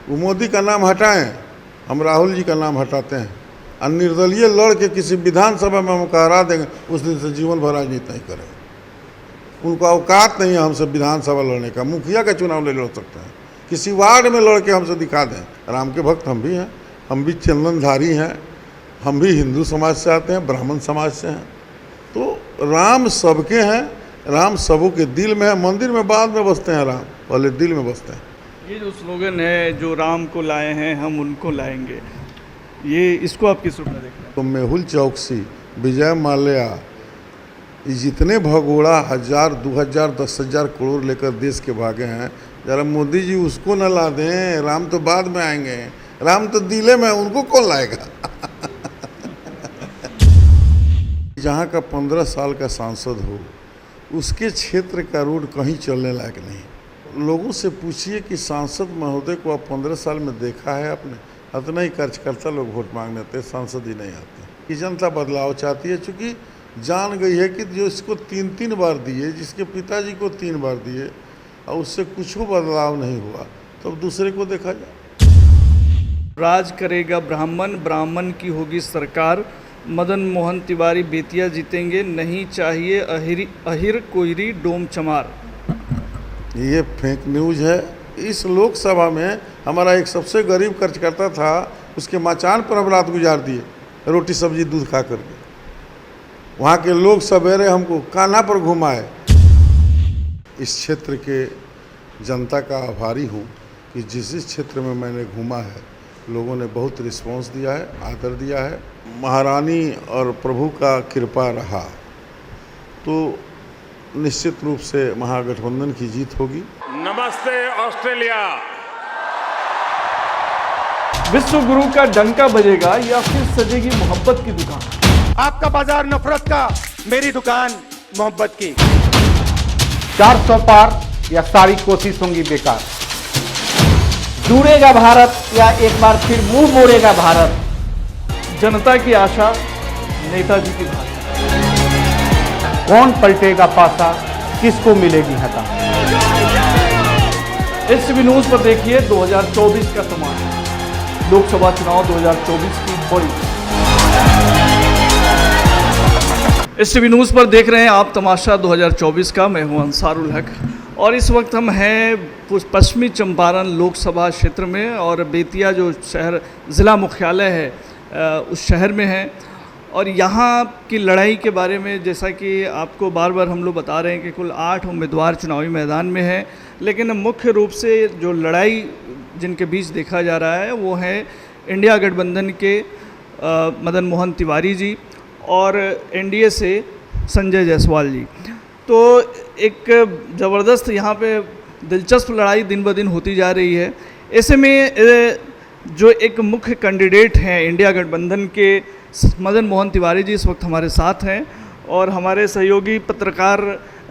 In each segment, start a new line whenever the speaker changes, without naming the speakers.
वो मोदी का नाम हटाएं, हम राहुल जी का नाम हटाते हैं और निर्दलीय लड़ के किसी विधानसभा में हम हरा देंगे, उस दिन से जीवन भर राजनीति नहीं करेंगे। उनको औकात नहीं है हमसे विधानसभा लड़ने का। मुखिया का चुनाव ले लड़ सकते हैं, किसी वार्ड में लड़ के हमसे दिखा दें। राम के भक्त हम भी हैं, हम भी चंदनधारी हैं, हम भी हिंदू समाज से आते हैं, ब्राह्मण समाज से हैं। तो राम सबके हैं, राम सबों के दिल में है। मंदिर में बाद में बसते हैं राम, पहले दिल में बसते हैं।
ये जो स्लोगन है, जो राम को लाए हैं हम उनको लाएंगे, ये इसको आप किस रूप में देखते हैं?
तो मेहुल चौकसी, विजय माल्या, ये जितने भगोड़ा 1000, 2000, 10,000 करोड़ लेकर देश के भागे हैं, जरा मोदी जी उसको न ला दें। राम तो बाद में आएंगे, राम तो दिले में, उनको कौन लाएगा? जहाँ का 15 साल का सांसद हो, उसके क्षेत्र का रोड कहीं चलने लायक नहीं। लोगों से पूछिए कि सांसद महोदय को आप 15 साल में देखा है आपने? इतना ही कार्यकर्ता लोग वोट मांगने आते, सांसद ही नहीं आते। कि जनता बदलाव चाहती है, चूँकि जान गई है कि जो इसको 3 बार दिए, जिसके पिताजी को 3 बार दिए और उससे कुछ बदलाव नहीं हुआ, तो अब दूसरे को देखा जाए।
राज करेगा ब्राह्मण, ब्राह्मण की होगी सरकार, मदन मोहन तिवारी बेतिया जीतेंगे, नहीं चाहिए अहिर कोयरी डोम चमार।
ये फेक न्यूज़ है। इस लोकसभा में हमारा एक सबसे गरीब कार्यकर्ता था, उसके मचान पर हम रात गुजार दिए, रोटी सब्जी दूध खा करके। वहाँ के लोग सवेरे हमको कान्हा पर घुमाए। इस क्षेत्र के जनता का आभारी हूँ कि जिस क्षेत्र में मैंने घूमा है, लोगों ने बहुत रिस्पांस दिया है, आदर दिया है। महारानी और प्रभु का कृपा रहा तो निश्चित रूप से महागठबंधन की जीत होगी।
नमस्ते ऑस्ट्रेलिया।
विश्व गुरु का डंका बजेगा या फिर सजेगी मोहब्बत की दुकान?
आपका बाजार नफरत का, मेरी दुकान मोहब्बत की।
400 पार या सारी कोशिश होंगी बेकार। जुड़ेगा भारत या एक बार फिर मुंह मोड़ेगा भारत?
जनता की आशा, नेताजी की भाषा।
कौन पलटेगा पासा, किसको मिलेगी हता?
एसटीवी न्यूज पर देखिए 2024 का तमाशा, लोकसभा चुनाव 2024 की बड़ी। एसटीवी न्यूज पर देख रहे हैं आप तमाशा 2024 का। मैं हूं अंसारुल हक और इस वक्त हम हैं पश्चिमी चंपारण लोकसभा क्षेत्र में और बेतिया जो शहर ज़िला मुख्यालय है उस शहर में है। और यहाँ की लड़ाई के बारे में जैसा कि आपको बार बार हम लोग बता रहे हैं कि कुल 8 उम्मीदवार चुनावी मैदान में हैं, लेकिन मुख्य रूप से जो लड़ाई जिनके बीच देखा जा रहा है वो है इंडिया गठबंधन के मदन मोहन तिवारी जी और एनडीए से संजय जायसवाल जी। तो एक ज़बरदस्त यहाँ पे दिलचस्प लड़ाई दिन ब दिन होती जा रही है। ऐसे में जो एक मुख्य कैंडिडेट हैं इंडिया गठबंधन के मदन मोहन तिवारी जी इस वक्त हमारे साथ हैं और हमारे सहयोगी पत्रकार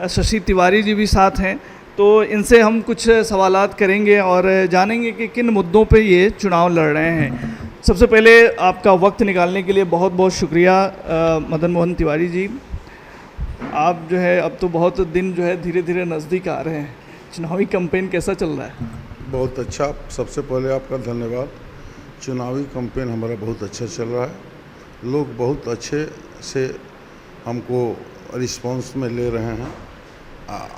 शशि तिवारी जी भी साथ हैं। तो इनसे हम कुछ सवालात करेंगे और जानेंगे कि किन मुद्दों पे ये चुनाव लड़ रहे हैं। सबसे पहले आपका वक्त निकालने के लिए बहुत बहुत शुक्रिया मदन मोहन तिवारी जी। आप जो है अब तो बहुत दिन जो है धीरे धीरे नज़दीक आ रहे हैं, चुनावी कैंपेन कैसा चल रहा है?
बहुत अच्छा। सबसे पहले आपका धन्यवाद। चुनावी कैंपेन हमारा बहुत अच्छा चल रहा है, लोग बहुत अच्छे से हमको रिस्पांस में ले रहे हैं,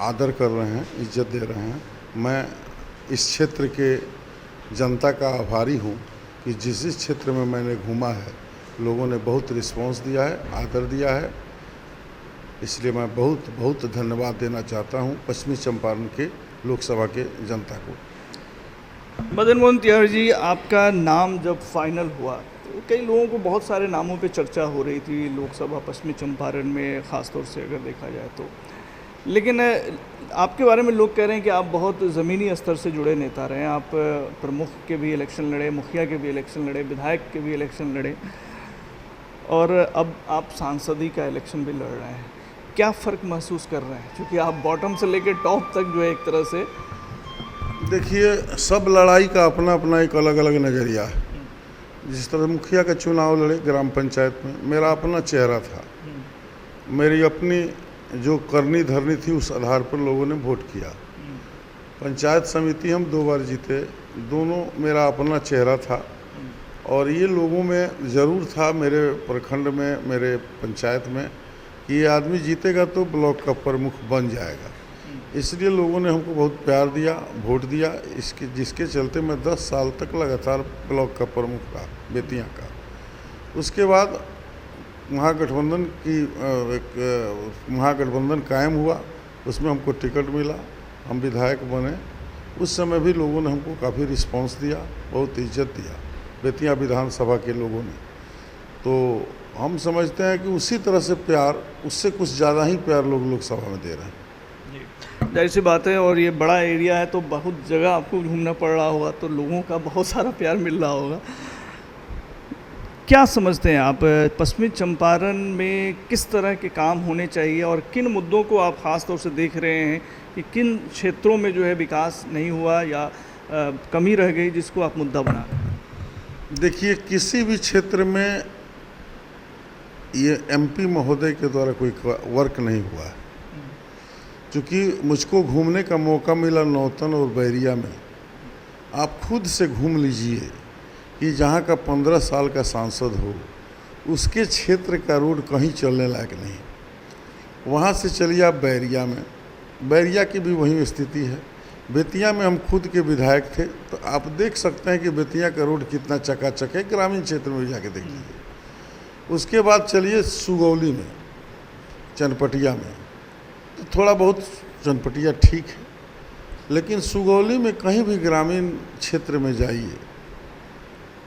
आदर कर रहे हैं, इज्जत दे रहे हैं। मैं इस क्षेत्र के जनता का आभारी हूँ कि जिस क्षेत्र में मैंने घूमा है, लोगों ने बहुत रिस्पांस दिया है, आदर दिया है। इसलिए मैं बहुत बहुत धन्यवाद देना चाहता हूँ पश्चिमी चंपारण के लोकसभा के जनता को।
मदन मोहन तिवारी जी, आपका नाम जब फाइनल हुआ तो कई लोगों को बहुत सारे नामों पे चर्चा हो रही थी लोकसभा पश्चिमी चंपारण में, ख़ासतौर से अगर देखा जाए तो। लेकिन आपके बारे में लोग कह रहे हैं कि आप बहुत ज़मीनी स्तर से जुड़े नेता रहे हैं। आप प्रमुख के भी इलेक्शन लड़े, मुखिया के भी इलेक्शन लड़े, विधायक के भी इलेक्शन लड़े और अब आप सांसदी का इलेक्शन भी लड़ रहे हैं। क्या फ़र्क महसूस कर रहे हैं, क्योंकि आप बॉटम से लेकर टॉप तक जो है एक तरह से?
देखिए, सब लड़ाई का अपना अपना एक अलग अलग नज़रिया है। जिस तरह मुखिया का चुनाव लड़े ग्राम पंचायत में, मेरा अपना चेहरा था, मेरी अपनी जो करनी धरनी थी, उस आधार पर लोगों ने वोट किया। पंचायत समिति हम 2 बार जीते, दोनों मेरा अपना चेहरा था और ये लोगों में ज़रूर था, मेरे प्रखंड में, मेरे पंचायत में, कि ये आदमी जीतेगा तो ब्लॉक का प्रमुख बन जाएगा। इसलिए लोगों ने हमको बहुत प्यार दिया, वोट दिया, जिसके चलते मैं 10 साल तक लगातार ब्लॉक का प्रमुख रहा बेतिया का। उसके बाद महागठबंधन महागठबंधन कायम हुआ, उसमें हमको टिकट मिला, हम विधायक बने। उस समय भी लोगों ने हमको काफ़ी रिस्पांस दिया, बहुत इज्जत दिया बेतिया विधानसभा के लोगों ने। तो हम समझते हैं कि उसी तरह से प्यार, उससे कुछ ज़्यादा ही प्यार लोग लोकसभा में दे रहे हैं।
जाहिर सी बात है, और ये बड़ा एरिया है तो बहुत जगह आपको घूमना पड़ रहा होगा, तो लोगों का बहुत सारा प्यार मिल रहा होगा। क्या समझते हैं आप, पश्चिमी चंपारण में किस तरह के काम होने चाहिए और किन मुद्दों को आप ख़ास तौर से देख रहे हैं कि किन क्षेत्रों में जो है विकास नहीं हुआ या कमी रह गई, जिसको आप मुद्दा बना रहे हैं?
देखिए, किसी भी क्षेत्र में ये एमपी महोदय के द्वारा कोई वर्क नहीं हुआ है। क्योंकि मुझको घूमने का मौका मिला नौतन और बैरिया में, आप खुद से घूम लीजिए कि जहाँ का 15 साल का सांसद हो, उसके क्षेत्र का रोड कहीं चलने लायक नहीं। वहाँ से चलिए आप बैरिया में, बैरिया की भी वही स्थिति है। बेतिया में हम खुद के विधायक थे, तो आप देख सकते हैं कि बेतिया का रोड कितना चकाचक है, ग्रामीण क्षेत्र में जाके देख लीजिए। उसके बाद चलिए सुगौली में, चनपटिया में, तो थोड़ा बहुत चनपटिया ठीक है, लेकिन सुगौली में कहीं भी ग्रामीण क्षेत्र में जाइए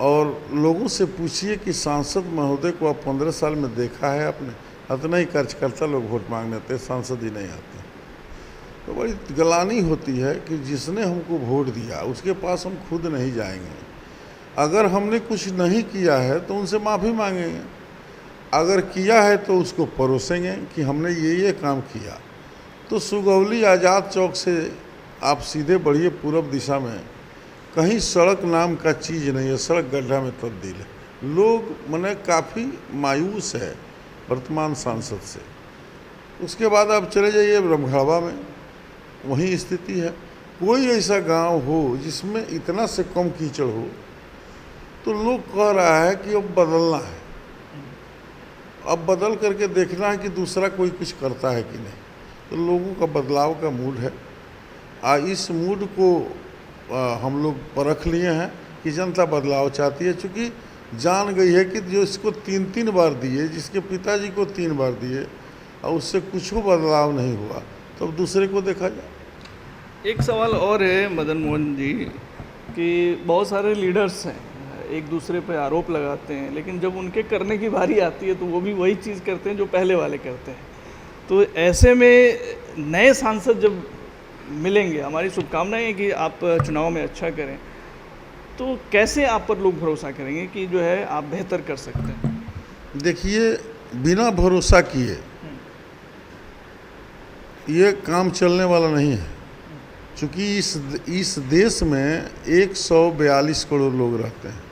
और लोगों से पूछिए कि सांसद महोदय को आप 15 साल में देखा है आपने? इतना ही कार्यकर्ता लोग वोट मांगने आते, सांसद ही नहीं आते। तो बड़ी गलानी होती है कि जिसने हमको वोट दिया उसके पास हम खुद नहीं जाएंगे। अगर हमने कुछ नहीं किया है तो उनसे माफ़ी मांगेंगे, अगर किया है तो उसको परोसेंगे कि हमने ये काम किया। तो सुगौली आज़ाद चौक से आप सीधे बढ़िए पूरब दिशा में, कहीं सड़क नाम का चीज़ नहीं है, सड़क गड्ढा में तब्दील है। लोग मने काफ़ी मायूस है वर्तमान सांसद से। उसके बाद आप चले जाइए रमघावा में, वही स्थिति है। कोई ऐसा गांव हो जिसमें इतना से कम कीचड़ हो, तो लोग कह रहा है कि अब बदलना है, अब बदल करके देखना है कि दूसरा कोई कुछ करता है कि नहीं। तो लोगों का बदलाव का मूड है। इस मूड को हम लोग परख लिए हैं कि जनता बदलाव चाहती है, चूँकि जान गई है कि जो इसको 3 बार दिए, जिसके पिताजी को 3 बार दिए और उससे कुछ बदलाव नहीं हुआ, तो अब दूसरे को देखा जाए।
एक सवाल और है मदन मोहन जी, कि बहुत सारे लीडर्स हैं, एक दूसरे पे आरोप लगाते हैं, लेकिन जब उनके करने की बारी आती है तो वो भी वही चीज़ करते हैं जो पहले वाले करते हैं। तो ऐसे में नए सांसद जब मिलेंगे, हमारी शुभकामनाएं हैं कि आप चुनाव में अच्छा करें, तो कैसे आप पर लोग भरोसा करेंगे कि जो है आप बेहतर कर सकते हैं?
देखिए, बिना भरोसा किए ये काम चलने वाला नहीं है। क्योंकि इस देश में 142 करोड़ लोग रहते हैं।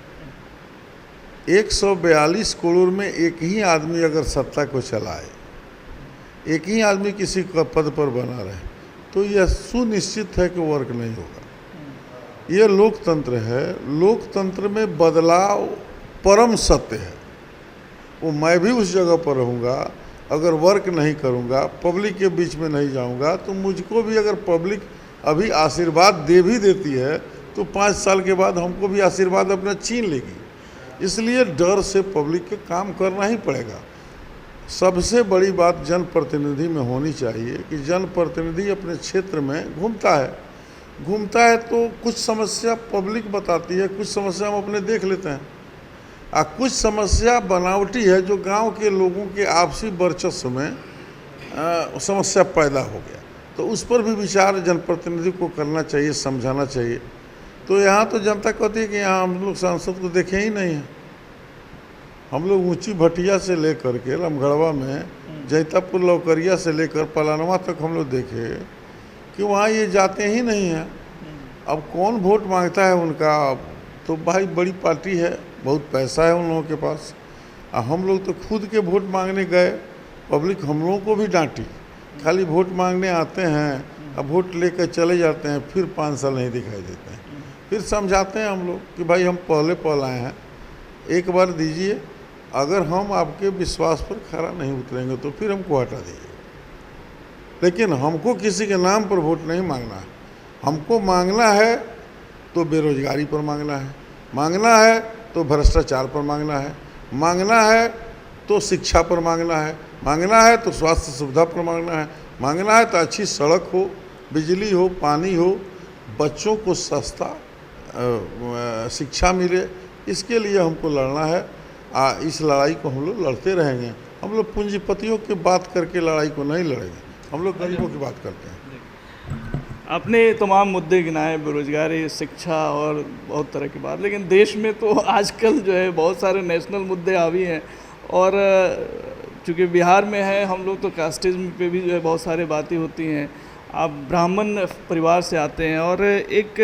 142 करोड़ में एक ही आदमी अगर सत्ता को चलाए, एक ही आदमी किसी का पद पर बना रहे, तो यह सुनिश्चित है कि वर्क नहीं होगा। यह लोकतंत्र है। लोकतंत्र में बदलाव परम सत्य है। वो मैं भी उस जगह पर रहूँगा, अगर वर्क नहीं करूँगा, पब्लिक के बीच में नहीं जाऊँगा, तो मुझको भी अगर पब्लिक अभी आशीर्वाद दे भी देती है तो 5 साल के बाद हमको भी आशीर्वाद अपना छीन लेगी। इसलिए डर से पब्लिक के काम करना ही पड़ेगा। सबसे बड़ी बात जनप्रतिनिधि में होनी चाहिए कि जनप्रतिनिधि अपने क्षेत्र में घूमता है तो कुछ समस्या पब्लिक बताती है, कुछ समस्या हम अपने देख लेते हैं, और कुछ समस्या बनावटी है जो गांव के लोगों के आपसी वर्चस्व में समस्या पैदा हो गया, तो उस पर भी विचार जनप्रतिनिधि को करना चाहिए, समझाना चाहिए। तो यहाँ तो जनता कहती है कि यहाँ हम लोग सांसद को देखे ही नहीं हैं। हम लोग ऊंची भटिया से लेकर के रामगढ़वा में, जैतापुर लौकरिया से लेकर पलानवा तक हम लोग देखे कि वहाँ ये जाते ही नहीं हैं। अब कौन वोट मांगता है उनका? तो भाई बड़ी पार्टी है, बहुत पैसा है उन लोगों के पास। हम लोग तो खुद के वोट मांगने गए, पब्लिक हम लोगों को भी डांटी, खाली वोट मांगने आते हैं, अब वोट लेकर चले जाते हैं, फिर 5 साल नहीं दिखाई देते हैं। फिर समझाते हैं हम लोग कि भाई हम पहले आए हैं, एक बार दीजिए, अगर हम आपके विश्वास पर खरा नहीं उतरेंगे तो फिर हमको हटा दीजिए। लेकिन हमको किसी के नाम पर वोट नहीं मांगना है। हमको मांगना है तो बेरोजगारी पर मांगना है तो भ्रष्टाचार पर मांगना है तो शिक्षा पर मांगना है तो स्वास्थ्य सुविधा पर मांगना है तो अच्छी सड़क हो, बिजली हो, पानी हो, बच्चों को सस्ता शिक्षा मिले। इसके लिए हमको लड़ना है। इस लड़ाई को हम लोग लड़ते रहेंगे। हम लोग पूंजीपतियों की बात करके लड़ाई को नहीं लड़ेंगे, हम लोग गरीबों की बात करते हैं।
आपने तमाम मुद्दे गिनाए, बेरोजगारी, शिक्षा और बहुत तरह की बात, लेकिन देश में तो आजकल जो है बहुत सारे नेशनल मुद्दे हावी हैं। और चूँकि बिहार में है हम लोग, तो कास्टिज्म पे भी जो है बहुत सारी बातें होती हैं। आप ब्राह्मण परिवार से आते हैं और एक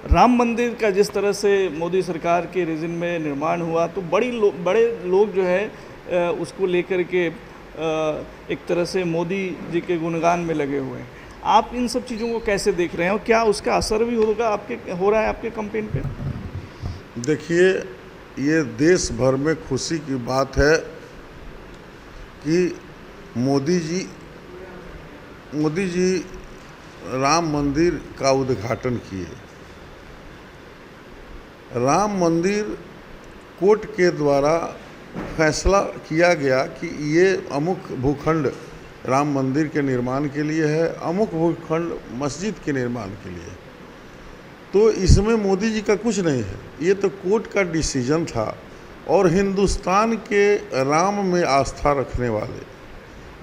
राम मंदिर का जिस तरह से मोदी सरकार के रिजिम में निर्माण हुआ, तो बड़े लोग जो है उसको लेकर के एक तरह से मोदी जी के गुणगान में लगे हुए हैं। आप इन सब चीज़ों को कैसे देख रहे हैं और क्या उसका असर भी हो रहा है आपके कैंपेन पे?
देखिए, ये देश भर में खुशी की बात है कि मोदी जी राम मंदिर का उद्घाटन किए। राम मंदिर कोर्ट के द्वारा फैसला किया गया कि ये अमुक भूखंड राम मंदिर के निर्माण के लिए है, अमुक भूखंड मस्जिद के निर्माण के लिए। तो इसमें मोदी जी का कुछ नहीं है, ये तो कोर्ट का डिसीजन था। और हिंदुस्तान के राम में आस्था रखने वाले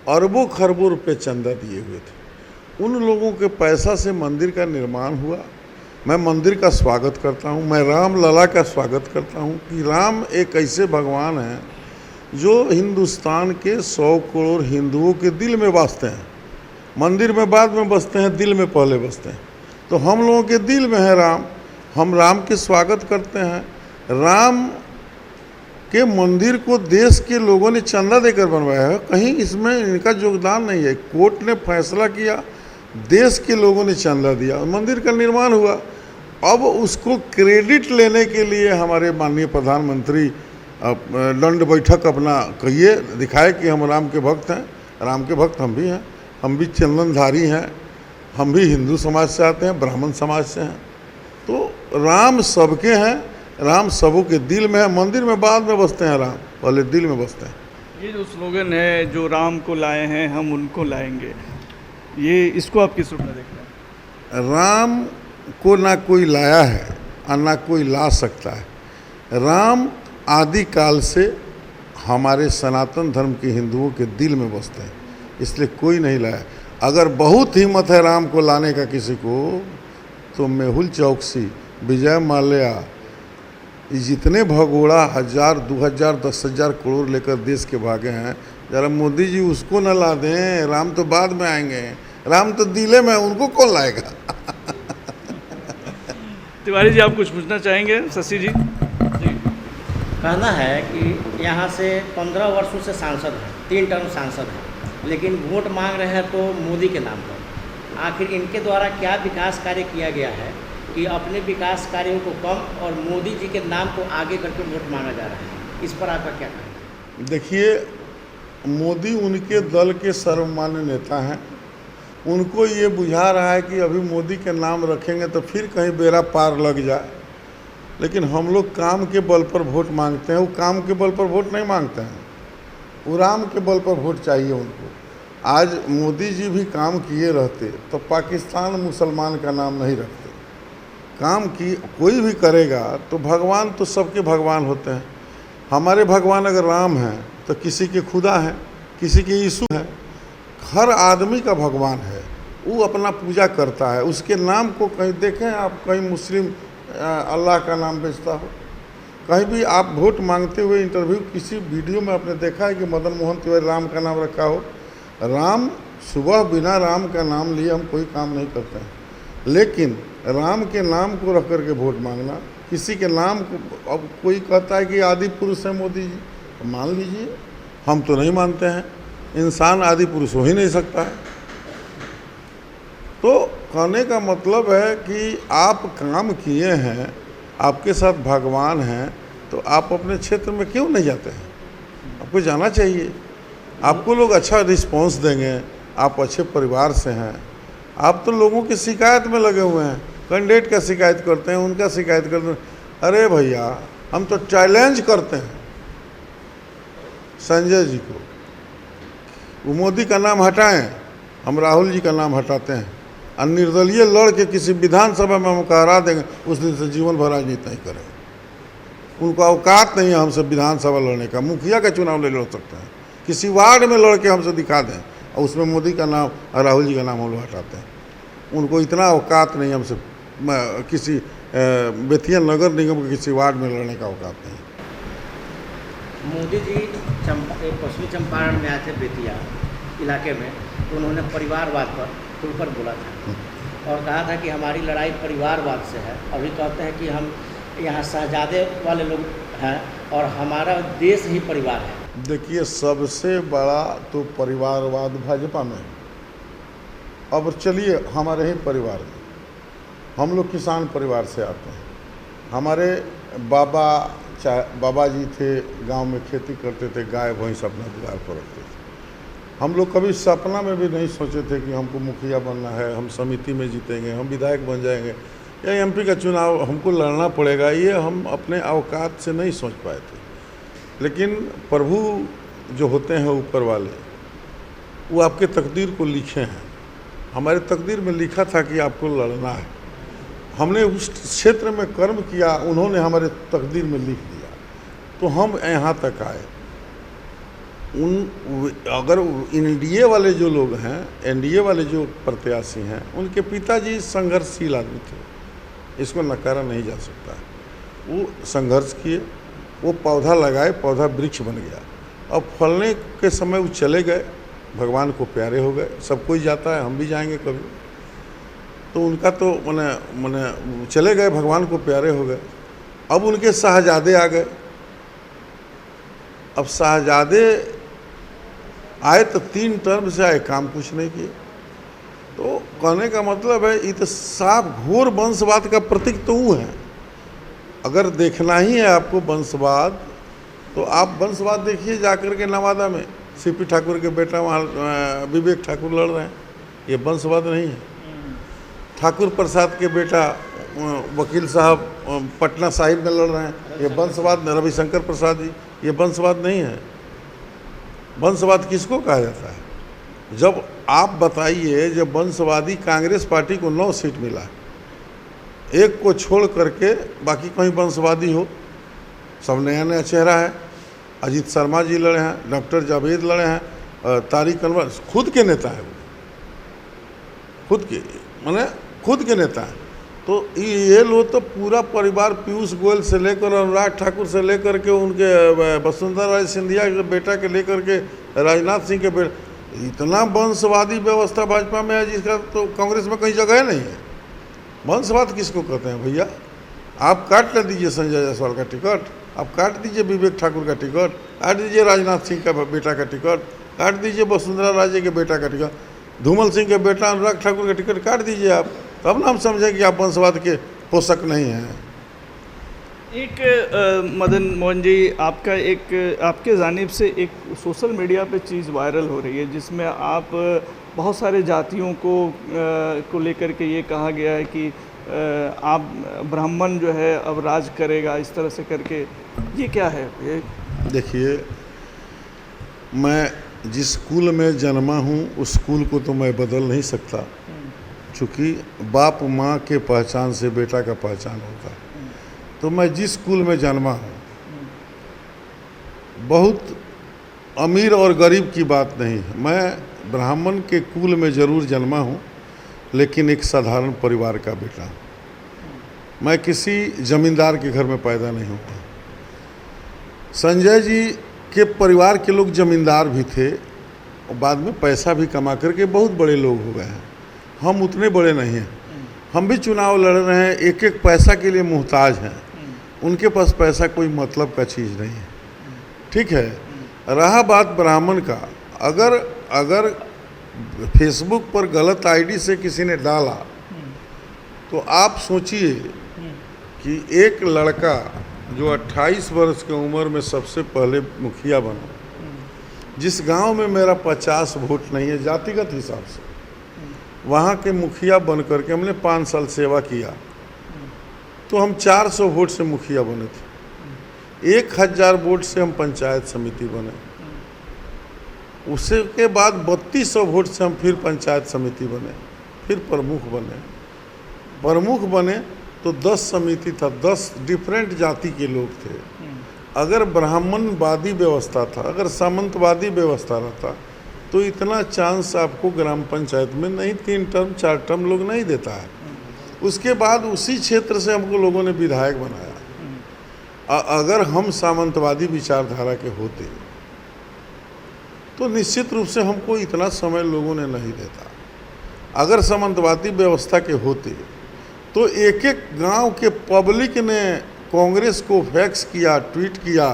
अरबों खरबों रुपये चंदा दिए हुए थे, उन लोगों के पैसा से मंदिर का निर्माण हुआ। मैं मंदिर का स्वागत करता हूँ, मैं राम लला का स्वागत करता हूँ कि राम एक ऐसे भगवान हैं जो हिंदुस्तान के 100 करोड़ हिंदुओं के दिल में बसते हैं। मंदिर में बाद में बसते हैं, दिल में पहले बसते हैं। तो हम लोगों के दिल में है राम, हम राम के स्वागत करते हैं। राम के मंदिर को देश के लोगों ने चंदा देकर बनवाया है, कहीं इसमें इनका योगदान नहीं है। कोर्ट ने फैसला किया, देश के लोगों ने चंदा दिया, मंदिर का निर्माण हुआ। अब उसको क्रेडिट लेने के लिए हमारे माननीय प्रधानमंत्री दंड बैठक अपना कहिए, दिखाए कि हम राम के भक्त हैं। राम के भक्त हम भी हैं, हम भी चंदनधारी हैं, हम भी हिंदू समाज से आते हैं, ब्राह्मण समाज से हैं। तो राम सबके हैं, राम सबों के दिल में है। मंदिर में बाद में बसते हैं राम, पहले दिल में बसते हैं।
ये जो स्लोगन है, जो राम को लाए हैं हम उनको लाएंगे, ये इसको आप किस रूप में देख रहे हैं?
राम को ना कोई लाया है और ना कोई ला सकता है। राम आदि काल से हमारे सनातन धर्म के हिंदुओं के दिल में बसते हैं, इसलिए कोई नहीं लाया। अगर बहुत हिम्मत है राम को लाने का किसी को, तो मेहुल चौकसी, विजय माल्या, ये जितने भगोड़ा 1000, 2000, 10,000 करोड़ लेकर देश के भागे हैं, जरा मोदी जी उसको न ला दें। राम तो बाद में आएंगे, राम तो दिले में, उनको कौन लाएगा?
तिवारी जी, आप कुछ पूछना चाहेंगे? शशि जी
कहना है कि यहाँ से 15 वर्षों से सांसद हैं, 3 टर्म सांसद हैं, लेकिन वोट मांग रहे हैं तो मोदी के नाम पर। आखिर इनके द्वारा क्या विकास कार्य किया गया है कि अपने विकास कार्यों को कम और मोदी जी के नाम को आगे करके वोट मांगा जा रहा है? इस पर आपका क्या कहना है?
देखिए, मोदी उनके दल के सर्वमान्य नेता हैं। उनको ये बुझा रहा है कि अभी मोदी के नाम रखेंगे तो फिर कहीं बेड़ा पार लग जाए। लेकिन हम लोग काम के बल पर वोट मांगते हैं, वो काम के बल पर वोट नहीं मांगते हैं, वो राम के बल पर वोट चाहिए उनको। आज मोदी जी भी काम किए रहते तो पाकिस्तान मुसलमान का नाम नहीं रखते। काम की कोई भी करेगा तो भगवान तो सबके भगवान होते हैं। हमारे भगवान अगर राम हैं तो किसी के खुदा हैं, किसी के यीशु हैं। हर आदमी का भगवान है, वो अपना पूजा करता है। उसके नाम को कहीं देखें आप, कहीं मुस्लिम अल्लाह का नाम बेचता हो, कहीं भी आप वोट मांगते हुए इंटरव्यू किसी वीडियो में आपने देखा है कि मदन मोहन तिवारी राम का नाम रखा हो? राम, सुबह बिना राम का नाम लिए हम कोई काम नहीं करते हैं। लेकिन राम के नाम को रख करके वोट मांगना, किसी के नाम को, अब कोई कहता है कि आदि पुरुष है मोदी जी, तो मान लीजिए, हम तो नहीं मानते हैं। इंसान आदि पुरुष हो ही नहीं सकता है। तो कहने का मतलब है कि आप काम किए हैं, आपके साथ भगवान हैं, तो आप अपने क्षेत्र में क्यों नहीं जाते हैं? आपको जाना चाहिए। आपको लोग अच्छा रिस्पांस देंगे, आप अच्छे परिवार से हैं। आप तो लोगों की शिकायत में लगे हुए हैं, कैंडिडेट का शिकायत करते हैं, उनका शिकायत करते हैं। अरे भैया, हम तो चैलेंज करते हैं संजय जी को, वो मोदी का नाम हटाएं, हम राहुल जी का नाम हटाते हैं और निर्दलीय लड़ के किसी विधानसभा में हम हरा देंगे, उस दिन से जीवन भर राजनीति नहीं करेंगे। उनको औकात नहीं है हमसे विधानसभा लड़ने का। मुखिया का चुनाव ले लड़ सकते हैं, किसी वार्ड में लड़ के हमसे दिखा दें और उसमें मोदी का नाम और राहुल जी का नाम हम लोग हटाते हैं। उनको इतना औकात नहीं हमसे किसी बेतिया नगर निगम के किसी वार्ड में लड़ने का औकात नहीं।
मोदी जी पश्चिमी चंपारण में आए थे बेतिया इलाके में, तो उन्होंने परिवारवाद पर खुलकर बोला था और कहा था कि हमारी लड़ाई परिवारवाद से है। अभी कहते हैं कि हम यहाँ शहजादे वाले लोग हैं और हमारा देश ही परिवार है।
देखिए, सबसे बड़ा तो परिवारवाद भाजपा में है। अब चलिए हमारे ही परिवार में, हम लोग किसान परिवार से आते हैं। हमारे बाबा जी थे, गांव में खेती करते थे, गाय भैंस अपना द्वार पर रखते थे। हम लोग कभी सपना में भी नहीं सोचे थे कि हमको मुखिया बनना है, हम समिति में जीतेंगे, हम विधायक बन जाएंगे या एमपी का चुनाव हमको लड़ना पड़ेगा। ये हम अपने औकात से नहीं सोच पाए थे। लेकिन प्रभु जो होते हैं ऊपर वाले, वो आपके तकदीर को लिखे हैं। हमारे तकदीर में लिखा था कि आपको लड़ना है। हमने उस क्षेत्र में कर्म किया, उन्होंने हमारे तकदीर में लिख दिया, तो हम यहाँ तक आए। अगर एनडीए वाले जो लोग हैं, एनडीए वाले जो प्रत्याशी हैं, उनके पिताजी संघर्षशील आदमी थे, इसको नकारा नहीं जा सकता। वो संघर्ष किए, वो पौधा लगाए, पौधा वृक्ष बन गया। अब फलने के समय वो चले गए, भगवान को प्यारे हो गए। सब कोई जाता है, हम भी जाएंगे कभी। तो उनका तो मने चले गए, भगवान को प्यारे हो गए। अब उनके शाहजादे आ गए। अब शाहजादे आए तो 3 टर्म से आए, काम कुछ नहीं किए। तो कहने का मतलब है, ये तो साफ घोर वंशवाद का प्रतीक तो वो है। अगर देखना ही है आपको वंशवाद, तो आप वंशवाद देखिए जाकर के नवादा में सीपी ठाकुर के बेटा वहाँ विवेक ठाकुर लड़ रहे हैं। ये वंशवाद नहीं है। ठाकुर प्रसाद के बेटा वकील साहब पटना साहिब में लड़ रहे हैं, ये वंशवाद। रविशंकर प्रसाद जी, ये वंशवाद नहीं है। वंशवाद किसको कहा जाता है? जब आप बताइए, जब वंशवादी कांग्रेस पार्टी को 9 सीट मिला, एक को छोड़ करके बाकी कहीं वंशवादी हो, सब नया नया चेहरा है। अजीत शर्मा जी लड़े हैं, डॉक्टर जावेद लड़े हैं, तारिक अनवर खुद के नेता हैं, खुद के नेता हैं। तो ये लोग तो पूरा परिवार, पीयूष गोयल से लेकर अनुराग ठाकुर से लेकर के उनके वसुंधरा राजे सिंधिया के बेटा के लेकर के राजनाथ सिंह के बेटा, इतना वंशवादी व्यवस्था भाजपा में है जिसका तो कांग्रेस में कहीं जगह नहीं है। वंशवाद किसको कहते हैं भैया? आप काट ले दीजिए संजय जायसवाल का टिकट, आप काट दीजिए विवेक ठाकुर का टिकट, काट दीजिए राजनाथ सिंह का बेटा का टिकट, काट दीजिए वसुंधरा राजे के बेटा का टिकट, धूमल सिंह के बेटा अनुराग ठाकुर का टिकट काट दीजिए आप, तब ना हम समझें कि आप वंशवाद के पोषक नहीं हैं।
एक मदन मोहन जी, आपके जानिब से एक सोशल मीडिया पे चीज़ वायरल हो रही है, जिसमें आप बहुत सारे जातियों को लेकर के ये कहा गया है कि आप ब्राह्मण जो है अब राज करेगा, इस तरह से करके। ये क्या है? ये
देखिए, मैं जिस स्कूल में जन्मा हूँ उस स्कूल को तो मैं बदल नहीं सकता, चूँकि बाप माँ के पहचान से बेटा का पहचान होता है। तो मैं जिस स्कूल में जन्मा हूँ, बहुत अमीर और गरीब की बात नहीं है, मैं ब्राह्मण के कुल में ज़रूर जन्मा हूँ, लेकिन एक साधारण परिवार का बेटा हूँ। मैं किसी ज़मींदार के घर में पैदा नहीं हुआ। संजय जी के परिवार के लोग ज़मींदार भी थे और बाद में पैसा भी कमा करके बहुत बड़े लोग हो गए हैं। हम उतने बड़े नहीं हैं, हम भी चुनाव लड़ रहे हैं, एक एक पैसा के लिए मुहताज हैं। उनके पास पैसा कोई मतलब का चीज़ नहीं है, ठीक है। रहा बात ब्राह्मण का, अगर फेसबुक पर गलत आईडी से किसी ने डाला तो आप सोचिए कि एक लड़का जो 28 वर्ष की उम्र में सबसे पहले मुखिया बना, जिस गांव में मेरा 50 वोट नहीं है जातिगत हिसाब से, वहाँ के मुखिया बन करके हमने 5 साल सेवा किया, तो हम 400 वोट से मुखिया बने थे। 1000 वोट से हम पंचायत समिति बने, उसके बाद 3200 वोट से हम फिर पंचायत समिति बने, फिर प्रमुख बने तो 10 समिति था, 10 डिफरेंट जाति के लोग थे। अगर ब्राह्मणवादी व्यवस्था था, अगर सामंतवादी व्यवस्था रहता तो इतना चांस आपको ग्राम पंचायत में नहीं, 3 टर्म 4 टर्म लोग नहीं देता है। उसके बाद उसी क्षेत्र से हमको लोगों ने विधायक बनाया। अगर हम सामंतवादी विचारधारा के होते तो निश्चित रूप से हमको इतना समय लोगों ने नहीं देता। अगर सामंतवादी व्यवस्था के होते तो एक एक गांव के पब्लिक ने कांग्रेस को फैक्स किया, ट्वीट किया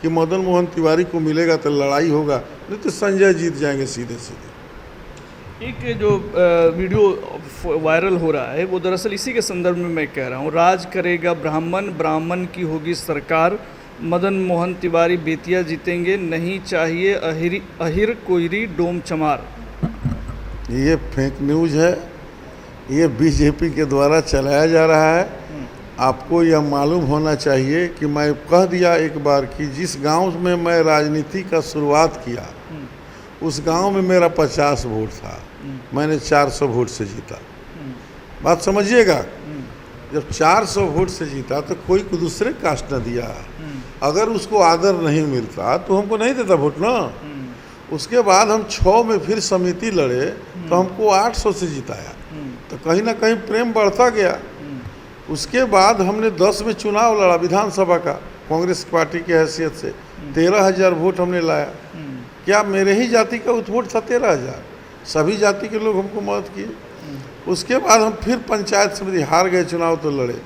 कि मदन मोहन तिवारी को मिलेगा तो लड़ाई होगा, नहीं तो संजय जीत जाएंगे सीधे सीधे।
एक जो वीडियो वायरल हो रहा है वो दरअसल इसी के संदर्भ में मैं कह रहा हूँ, राज करेगा ब्राह्मण, ब्राह्मण की होगी सरकार, मदन मोहन तिवारी बेतिया जीतेंगे, नहीं चाहिए अहिर कोयरी डोम चमार।
ये फेक न्यूज़ है, ये बीजेपी के द्वारा चलाया जा रहा है। आपको यह मालूम होना चाहिए कि मैं कह दिया एक बार कि जिस गांव में मैं राजनीति का शुरुआत किया उस गांव में मेरा 50 वोट था, मैंने 400 वोट से जीता। बात समझिएगा, जब 400 वोट से जीता तो कोई दूसरे कास्ट न दिया। अगर उसको आदर नहीं मिलता तो हमको नहीं देता वोट ना। उसके बाद हम 6 में फिर समिति लड़े तो हमको 800 से जिताया, तो कहीं ना कहीं प्रेम बढ़ता गया। उसके बाद हमने 10 में चुनाव लड़ा विधानसभा का कांग्रेस पार्टी की हैसियत से, 13,000 वोट हमने लाया। क्या मेरे ही जाति का वोट था 13,000? सभी जाति के लोग हमको मदद किए। उसके बाद हम फिर पंचायत समिति हार गए, चुनाव तो लड़े,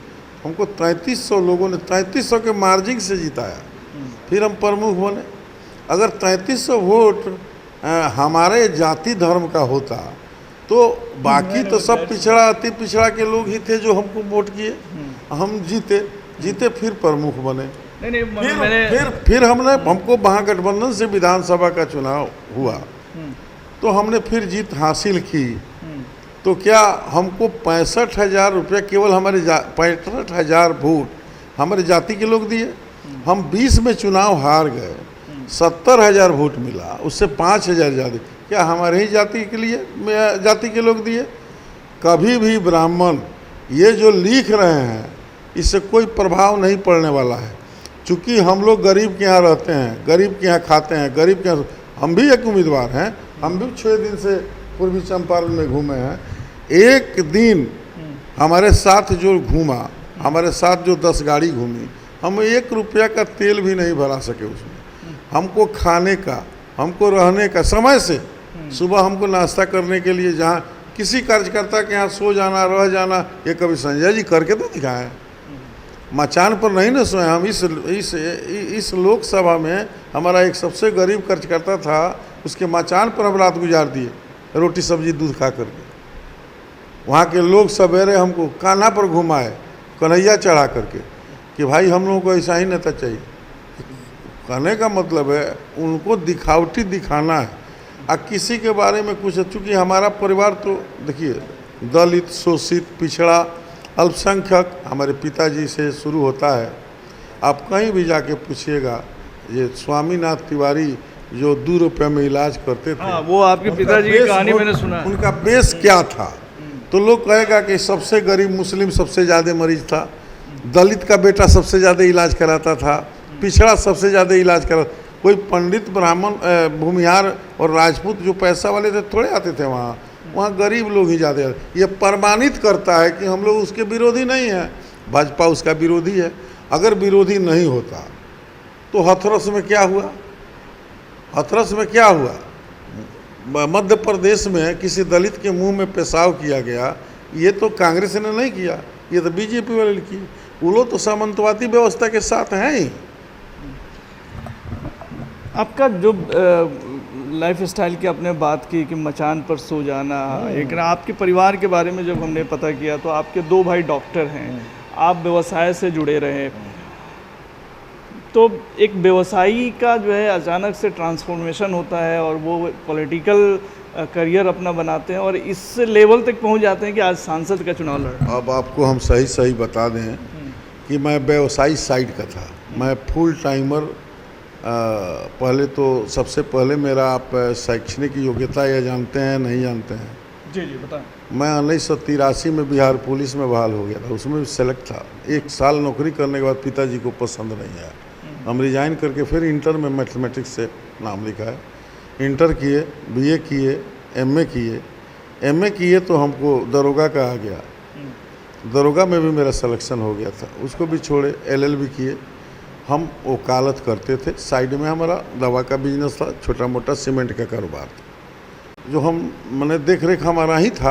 हमको 3300 लोगों ने 3300 के मार्जिन से जिताया। फिर हम प्रमुख बने। अगर 3300 वोट हमारे जाति धर्म का होता तो बाकी तो सब पिछड़ा अति पिछड़ा के लोग ही थे जो हमको वोट किए। हम जीते फिर प्रमुख बने। फिर हमको महागठबंधन से विधानसभा का चुनाव हुआ तो हमने फिर जीत हासिल की। तो क्या हमको 65,000 रुपये केवल हमारे 65,000 वोट हमारे जाति के लोग दिए। हम 20 में चुनाव हार गए, 70,000 वोट मिला, उससे 5,000 ज़्यादा क्या हमारे ही जाति के लोग दिए। कभी भी ब्राह्मण ये जो लिख रहे हैं इससे कोई प्रभाव नहीं पड़ने वाला है, चूँकि हम लोग गरीब के यहाँ रहते हैं, गरीब के यहाँ खाते हैं, गरीब के यहाँ। हम भी एक उम्मीदवार हैं, हम भी 6 दिन से पूर्वी चंपारण में घूमे हैं। एक दिन हमारे साथ जो घूमा, हमारे साथ जो 10 गाड़ी घूमी, हम 1 रुपया का तेल भी नहीं भरा सके उसमें। हमको खाने का, हमको रहने का, समय से सुबह हमको नाश्ता करने के लिए जहाँ किसी कार्यकर्ता के यहाँ सो जाना, रह जाना, ये कभी संजय जी करके तो दिखाएं। मचान पर नहीं न सोए हम। इस लोकसभा में हमारा एक सबसे गरीब कार्यकर्ता था, उसके मचान पर हम रात गुजार दिए, रोटी सब्जी दूध खा करके। वहाँ के लोग सवेरे हमको कान्हा पर घुमाए, कन्हैया चढ़ा करके, कि भाई हम लोगों को ऐसा ही नेता चाहिए। कहने का मतलब है उनको दिखावटी दिखाना है। किसी के बारे में कुछ, चूँकि हमारा परिवार तो देखिए दलित, शोषित, पिछड़ा, अल्पसंख्यक हमारे पिताजी से शुरू होता है। आप कहीं भी जाके पूछिएगा, ये स्वामीनाथ तिवारी जो 2 रुपये में इलाज करते थे,
वो आपके पिताजी की कहानी मैंने सुना है।
उनका बेस क्या था? तो लोग कहेगा कि सबसे गरीब मुस्लिम सबसे ज़्यादा मरीज था, दलित का बेटा सबसे ज़्यादा इलाज कराता था, पिछड़ा सबसे ज़्यादा इलाज करा। कोई पंडित, ब्राह्मण, भूमिहार और राजपूत जो पैसा वाले थे थोड़े आते थे वहाँ गरीब लोग ही ज़्यादा। ये प्रमाणित करता है कि हम लोग उसके विरोधी नहीं हैं, भाजपा उसका विरोधी है। अगर विरोधी नहीं होता तो हथरस में क्या हुआ? हथरस में क्या हुआ? मध्य प्रदेश में किसी दलित के मुंह में पेशाब किया गया, ये तो कांग्रेस ने नहीं किया, ये तो बीजेपी वाले ने की। वो लोग तो सामंतवादी व्यवस्था के साथ हैं ही।
आपका जो लाइफ स्टाइल की आपने बात की कि मचान पर सो जाना, एक ना आपके परिवार के बारे में जब हमने पता किया तो आपके 2 भाई डॉक्टर हैं, आप व्यवसाय से जुड़े रहे, तो एक व्यवसायी का जो है अचानक से ट्रांसफॉर्मेशन होता है और वो पॉलिटिकल करियर अपना बनाते हैं और इस लेवल तक पहुंच जाते हैं कि आज सांसद का चुनाव लड़ रहे हैं।
अब आपको हम सही बता दें कि मैं व्यवसायी साइड का था, मैं फुल टाइमर। पहले तो सबसे पहले मेरा आप शैक्षणिक योग्यता या जानते हैं नहीं जानते हैं?
जी बताएं।
मैं 1983 में बिहार पुलिस में बहाल हो गया था, उसमें भी सेलेक्ट था। 1 साल नौकरी करने के बाद पिताजी को पसंद नहीं आया, हम रिजाइन करके फिर इंटर में मैथमेटिक्स से नाम लिखा है, इंटर किए, बीए किए, एमए किए तो हमको दरोगा का आ गया, दरोगा में भी मेरा सिलेक्शन हो गया था, उसको भी छोड़े, एलएलबी किए। हम वकालत करते थे, साइड में हमारा दवा का बिजनेस था, छोटा मोटा सीमेंट का कारोबार था, जो मैंने देख रेख हमारा ही था।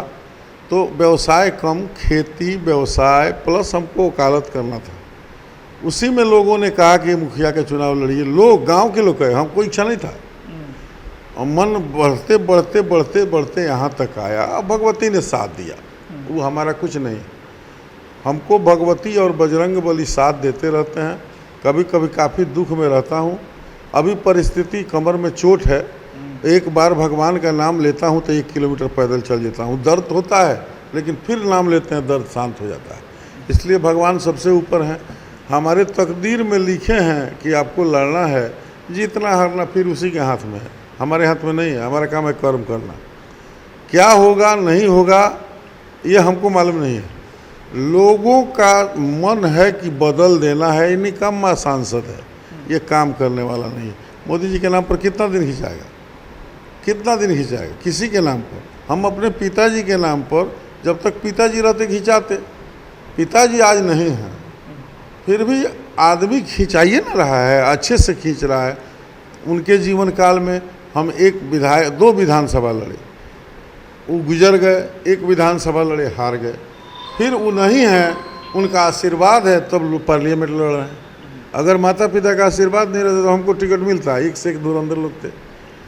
तो व्यवसाय कम, खेती व्यवसाय प्लस हमको वकालत करना था। उसी में लोगों ने कहा कि मुखिया के चुनाव लड़िए, लोग गांव के लोग कहे, हमको इच्छा नहीं था। और मन बढ़ते यहाँ तक आया। अब भगवती ने साथ दिया, वो हमारा कुछ नहीं, हमको भगवती और बजरंग बली साथ देते रहते हैं। कभी कभी काफ़ी दुख में रहता हूँ, अभी परिस्थिति कमर में चोट है, एक बार भगवान का नाम लेता हूँ तो 1 किलोमीटर पैदल चल जाता हूँ। दर्द होता है लेकिन फिर नाम लेते हैं, दर्द शांत हो जाता है। इसलिए भगवान सबसे ऊपर हैं, हमारे तकदीर में लिखे हैं कि आपको लड़ना है, जीतना हारना फिर उसी के हाथ में है, हमारे हाथ में नहीं है। हमारा काम है कर्म करना, क्या होगा नहीं होगा ये हमको मालूम नहीं है। लोगों का मन है कि बदल देना है, इन्हीं का माँ सांसद है, ये काम करने वाला नहीं है। मोदी जी के नाम पर कितना दिन खिंचाएगा, कितना दिन खिंचाएगा किसी के नाम पर? हम अपने पिताजी के नाम पर जब तक पिताजी रहते खिंचाते, पिताजी आज नहीं हैं, फिर भी आदमी खिंचाइए ना रहा है, अच्छे से खींच रहा है। उनके जीवन काल में हम 2 विधानसभा लड़े, वो गुजर गए, 1 विधानसभा लड़े हार गए, फिर वो नहीं है, उनका आशीर्वाद है तब लोग पार्लियामेंट लड़ रहे हैं। अगर माता पिता का आशीर्वाद नहीं रहता तो हमको टिकट मिलता, 1 से 1 धुरंधर लोग थे।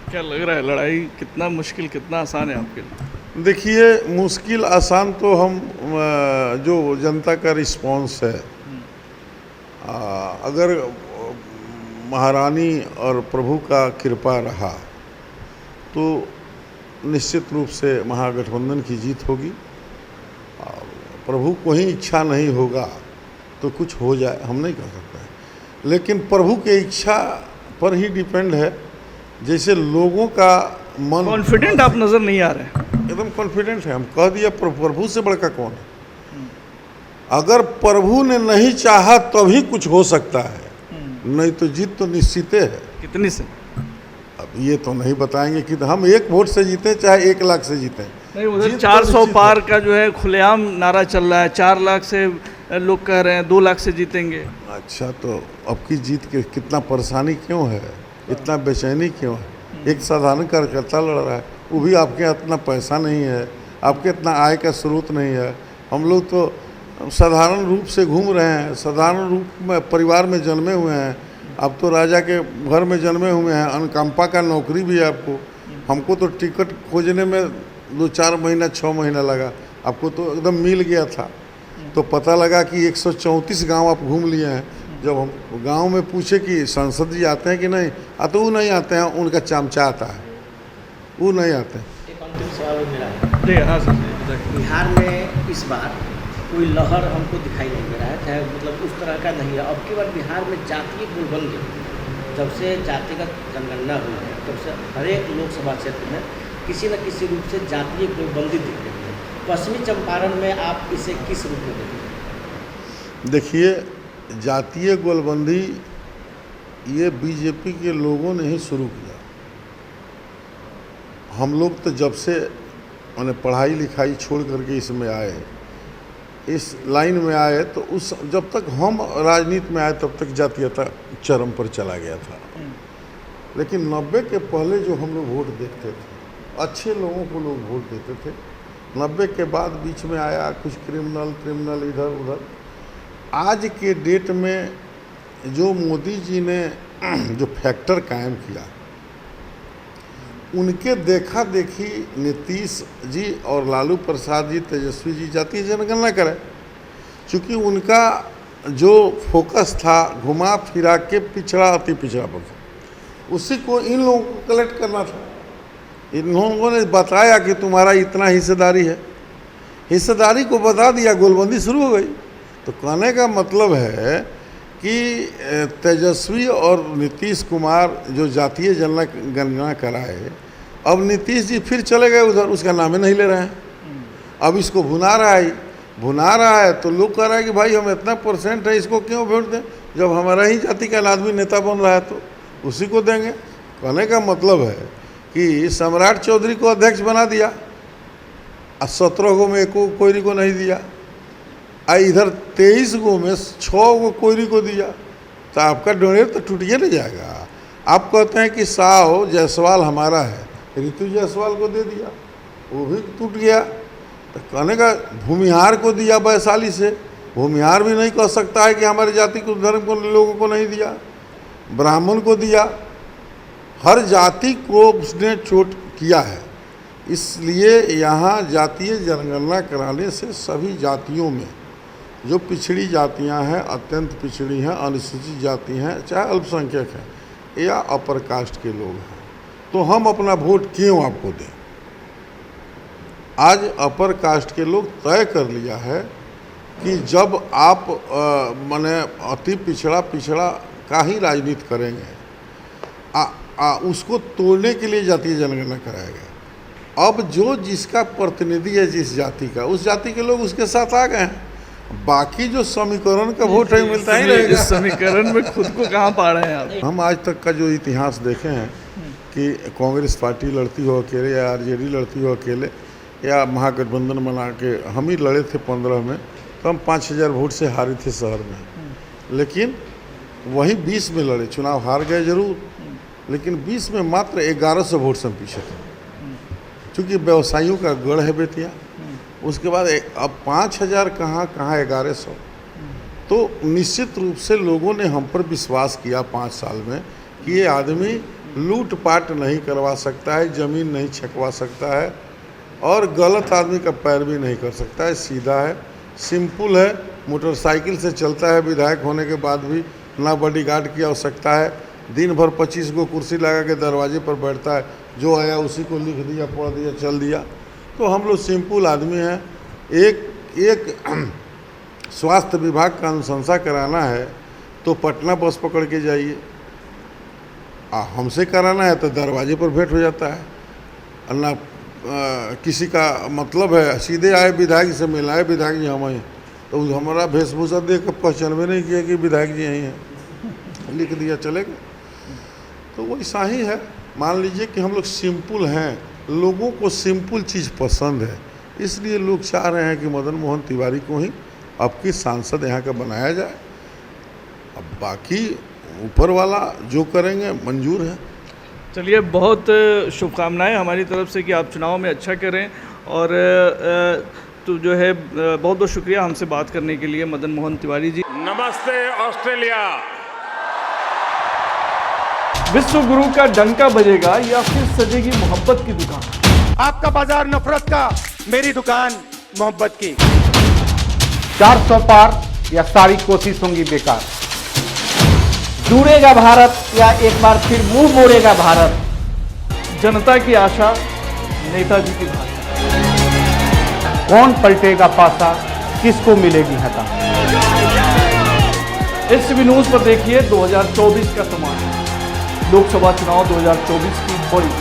क्या लग रहा है लड़ाई कितना मुश्किल कितना आसान है आपके लिए?
देखिए, मुश्किल आसान तो हम जो जनता का रिस्पांस है, अगर महारानी और प्रभु का कृपा रहा तो निश्चित रूप से महागठबंधन की जीत होगी। और प्रभु को ही इच्छा नहीं होगा तो कुछ हो जाए, हम नहीं कह सकते हैं, लेकिन प्रभु की इच्छा पर ही डिपेंड है। जैसे लोगों का मन,
कॉन्फिडेंट आप नज़र नहीं आ रहे हैं?
एकदम कॉन्फिडेंट है, हम कह दिया प्रभु से बढ़कर कौन है। अगर प्रभु ने नहीं चाहा तभी कुछ हो सकता है, नहीं तो जीत तो निश्चित है।
कितनी से?
अब ये तो नहीं बताएंगे कि हम 1 वोट से जीते चाहे 1 लाख से जीते।
नहीं, उधर 400 पार का जो है खुलेआम नारा चल रहा है, 4 लाख से लोग कह रहे हैं 2 लाख से जीतेंगे।
अच्छा, तो अब की जीत के कितना परेशानी क्यों है, इतना बेचैनी क्यों है? एक साधारण कार्यकर्ता लड़ रहा है, वो भी आपके इतना पैसा नहीं है, आपके इतना आय का स्रोत नहीं है। हम लोग तो साधारण रूप से घूम रहे हैं, साधारण रूप में परिवार में जन्मे हुए हैं। अब तो राजा के घर में जन्मे हुए हैं, अनुकंपा का नौकरी भी है आपको। हमको तो टिकट खोजने में 2-4 महीना 6 महीना लगा, आपको तो एकदम मिल गया था। तो पता लगा कि 134 गांव आप घूम लिए हैं। जब हम गांव में पूछे कि सांसद जी आते हैं कि नहीं, तो वो नहीं आते हैं, उनका चमचा आता है, वो नहीं आते हैं।
एक अंतिम सवाल मेरा है,
जी हाँ सर,
बिहार में इस बार कोई लहर हमको दिखाई नहीं दे रहा है, चाहे मतलब उस तरह का नहीं है। अब की बार बिहार में जातीय गुटबंदी, जब से जातिगत जनगणना हुई है तब से हर एक लोकसभा क्षेत्र में किसी न किसी रूप से जातीय गुटबंदी दिख रही है। पश्चिमी चंपारण में आप इसे किस रूप में देखते हैं?
देखिए, जातीय गोलबंदी ये बीजेपी के लोगों ने ही शुरू किया। हम लोग तो जब से मैंने पढ़ाई लिखाई छोड़ करके इसमें आए, इस लाइन में आए, तो उस जब तक हम राजनीति में आए तब तक जातीयता चरम पर चला गया था। लेकिन 90 के पहले जो हम लोग वोट देखते थे, अच्छे लोगों को लोग वोट देते थे। 90 के बाद बीच में आया कुछ क्रिमिनल इधर उधर। आज के डेट में जो मोदी जी ने जो फैक्टर कायम किया, उनके देखा देखी नीतीश जी और लालू प्रसाद जी, तेजस्वी जी जातीय जनगणना करें, क्योंकि उनका जो फोकस था घुमा फिरा के पिछड़ा अति पिछड़ा पर, उसी को इन लोगों को कलेक्ट करना था। इन लोगों ने बताया कि तुम्हारा इतना हिस्सेदारी है, हिस्सेदारी को बता दिया, गोलबंदी शुरू हो गई। तो कहने का मतलब है कि तेजस्वी और नीतीश कुमार जो जातीय जनगणना कराए, अब नीतीश जी फिर चले गए उधर, उसका नाम ही नहीं ले रहे हैं। अब इसको भुना रहा है तो लोग कह रहा है कि भाई हम इतना % है, इसको क्यों वोट दें, जब हमारा ही जाति का आदमी नेता बन रहा है तो उसी को देंगे। कहने का मतलब है कि सम्राट चौधरी को अध्यक्ष बना दिया और 17 गो में एक कोयरी को नहीं दिया, इधर 23 गो में 6 गो कोयरी को दिया, तो आपका डोनेट तो टूटिए नहीं जाएगा। आप कहते हैं कि साव जायसवाल हमारा है, ऋतु जायसवाल को दे दिया, वो भी टूट गया। तो कहने का भूमिहार को दिया वैशाली से, भूमिहार भी नहीं कह सकता है कि हमारी जाति को धर्म को लोगों को नहीं दिया, ब्राह्मण को दिया, हर जाति को उसने चोट किया है। इसलिए यहाँ जातीय जनगणना कराने से सभी जातियों में जो पिछड़ी जातियाँ हैं, अत्यंत पिछड़ी हैं, अनुसूचित जाति हैं, चाहे अल्पसंख्यक हैं या अपर कास्ट के लोग हैं, तो हम अपना वोट क्यों आपको दें। आज अपर कास्ट के लोग तय कर लिया है कि जब आप माने अति पिछड़ा का ही राजनीति करेंगे, उसको तोड़ने के लिए जातीय जनगणना कराया गया। अब जो जिसका प्रतिनिधि है जिस जाति का, उस जाति के लोग उसके साथ आ गए हैं, बाकी जो समीकरण का वोट है मिलता ही रहेगा।
इस समीकरण में खुद को कहाँ पा रहे हैं आप?
हम आज तक का जो इतिहास देखे हैं कि कांग्रेस पार्टी लड़ती हो अकेले या आरजेडी लड़ती हो अकेले या महागठबंधन बना के, हम ही लड़े थे 15 में, तो हम 5000 वोट से हारे थे शहर में, लेकिन वहीं 20 में लड़े, चुनाव हार गए जरूर, लेकिन 20 में मात्र 1100 वोट से हम पीछे थे, क्योंकि व्यवसायियों का गढ़ है बेतिया। उसके बाद अब 5000 कहाँ 1100, तो निश्चित रूप से लोगों ने हम पर विश्वास किया 5 साल में कि ये आदमी लूटपाट नहीं करवा सकता है, ज़मीन नहीं छकवा सकता है और गलत आदमी का पैरवी नहीं कर सकता है, सीधा है, सिंपल है, मोटरसाइकिल से चलता है, विधायक होने के बाद भी ना बॉडीगार्ड की आवश्यकता है, दिन भर 25 गो कुर्सी लगा के दरवाजे पर बैठता है, जो आया उसी को लिख दिया, पढ़ दिया, चल दिया। तो हम लोग सिंपल आदमी हैं। एक स्वास्थ्य विभाग का अनुशंसा कराना है तो पटना बस पकड़ के जाइए, हमसे कराना है तो दरवाजे पर भेंट हो जाता है ना। किसी का मतलब है सीधे आए विधायक से मिलाए, विधायक जी हम हैं, तो हमारा वेशभूषा देख कर पहचान भी नहीं किया कि विधायक जी यहीं हैं, लिख दिया चले गए। तो वैसा ही है, मान लीजिए कि हम लोग सिंपल हैं, लोगों को सिंपल चीज़ पसंद है, इसलिए लोग चाह रहे हैं कि मदन मोहन तिवारी को ही अब की सांसद यहाँ का बनाया जाए। अब बाकी ऊपर वाला जो करेंगे मंजूर है।
चलिए, बहुत शुभकामनाएं हमारी तरफ से कि आप चुनाव में अच्छा करें। और तो जो है बहुत बहुत शुक्रिया हमसे बात करने के लिए मदन मोहन तिवारी जी।
नमस्ते ऑस्ट्रेलिया।
विश्व गुरु का डंका बजेगा या फिर सजेगी मोहब्बत की दुकान?
आपका बाजार नफरत का, मेरी दुकान मोहब्बत की।
400 पार या सारी कोशिश होंगी बेकार।
जुड़ेगा भारत या एक बार फिर मुंह मोड़ेगा भारत?
जनता की आशा, नेताजी की भाषा।
कौन पलटेगा पासा, किसको मिलेगी हता?
STV न्यूज़ पर देखिए 2024 का तमाशा, लोकसभा चुनाव 2024 की बड़ी